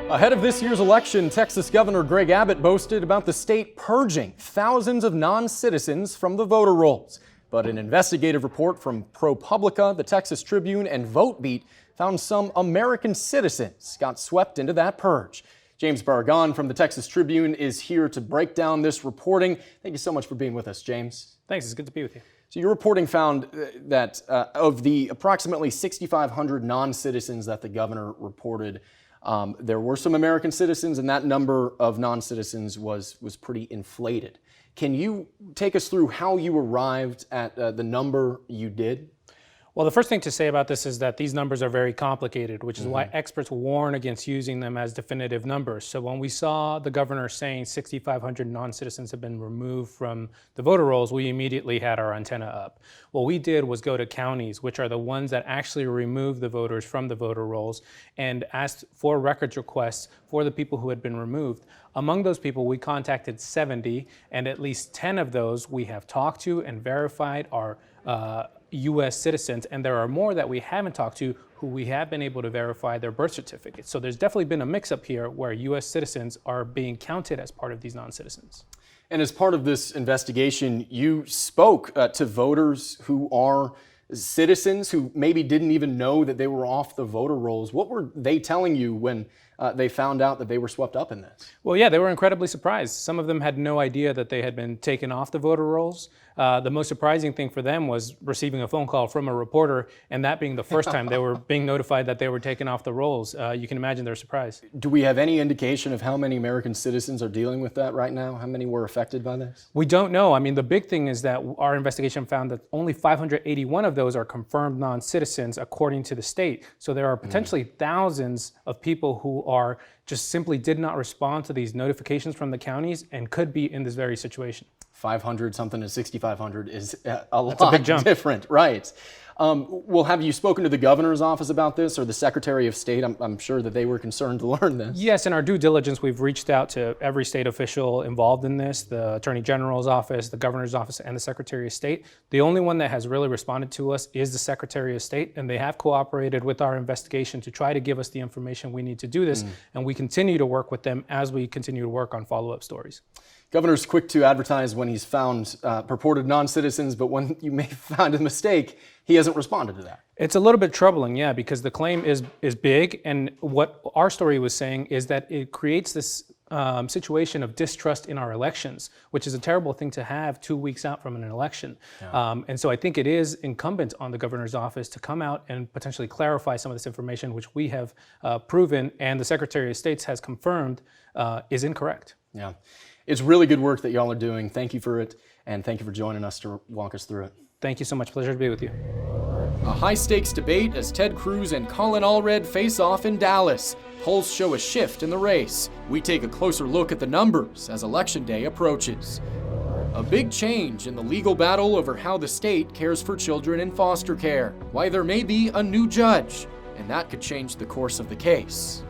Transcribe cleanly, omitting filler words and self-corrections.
Ahead of this year's election, Texas Governor Greg Abbott boasted about the state purging thousands of non-citizens from the voter rolls. But an investigative report from ProPublica, the Texas Tribune, and VoteBeat found some American citizens got swept into that purge. James Barragán from the Texas Tribune is here to break down this reporting. Thank you so much for being with us, James. Thanks, it's good to be with you. So your reporting found that of the approximately 6,500 non-citizens that the governor reported, there were some American citizens, and that number of non-citizens was pretty inflated. Can you take us through how you arrived at the number you did? Well, the first thing to say about this is that these numbers are very complicated, which is why experts warn against using them as definitive numbers. So when we saw the governor saying 6,500 non-citizens have been removed from the voter rolls, we immediately had our antenna up. What we did was go to counties, which are the ones that actually remove the voters from the voter rolls, and asked for records requests for the people who had been removed. Among those people, we contacted 70, and at least 10 of those we have talked to and verified are U.S. citizens, and there are more that we haven't talked to who we have been able to verify their birth certificates. So there's definitely been a mix-up here where U.S. citizens are being counted as part of these non-citizens. And as part of this investigation, you spoke to voters who are citizens who maybe didn't even know that they were off the voter rolls. What were they telling you when they found out that they were swept up in this? Well, yeah, they were incredibly surprised. Some of them had no idea that they had been taken off the voter rolls. The most surprising thing for them was receiving a phone call from a reporter, and that being the first time they were being notified that they were taken off the rolls. You can imagine their surprise. Do we have any indication of how many American citizens are dealing with that right now? How many were affected by this? We don't know. I mean, the big thing is that our investigation found that only 581 of those are confirmed non-citizens according to the state. So there are potentially thousands of people who are just simply did not respond to these notifications from the counties and could be in this very situation. 500 something to 6,500 is a lot a big jump. different, right? Well, have you spoken to the governor's office about this or the Secretary of State? I'm sure that they were concerned to learn this. Yes, in our due diligence, we've reached out to every state official involved in this, the Attorney General's office, the governor's office, and the Secretary of State. The only one that has really responded to us is the Secretary of State, and they have cooperated with our investigation to try to give us the information we need to do this, and we continue to work with them as we continue to work on follow-up stories. Governor's quick to advertise when he's found purported non-citizens, but when you may find a mistake, he hasn't responded to that. It's a little bit troubling, yeah, because the claim is big, and what our story was saying is that it creates this situation of distrust in our elections, which is a terrible thing to have 2 weeks out from an election. Yeah. And so I think it is incumbent on the governor's office to come out and potentially clarify some of this information, which we have proven and the Secretary of State has confirmed is incorrect. Yeah. It's really good work that y'all are doing. Thank you for it, and thank you for joining us to walk us through it. Thank you so much. Pleasure to be with you. A high-stakes debate as Ted Cruz and Colin Allred face off in Dallas. Polls show a shift in the race. We take a closer look at the numbers as Election Day approaches. A big change in the legal battle over how the state cares for children in foster care. Why there may be a new judge, and that could change the course of the case.